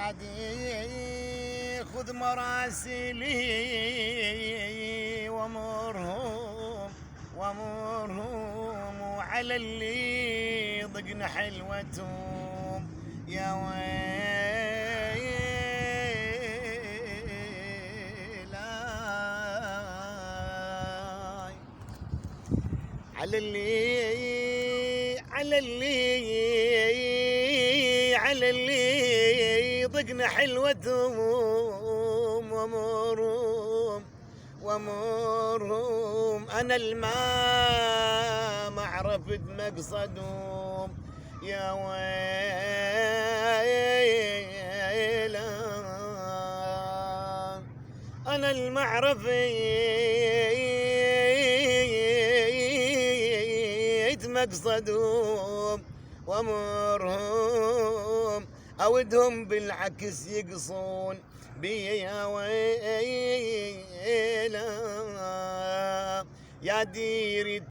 عادي خذ مراسلي وامرهم وعلى اللي ضقنا حلوتهم يا ويلاي على اللي ضقنا حلوتهم وامرهم انا الماء ما عرفت مقصدهم يا ويلا انا المعرفة مقصدهم وامرهم اودهم بالعكس يقصون بي يا ويلا يا ديري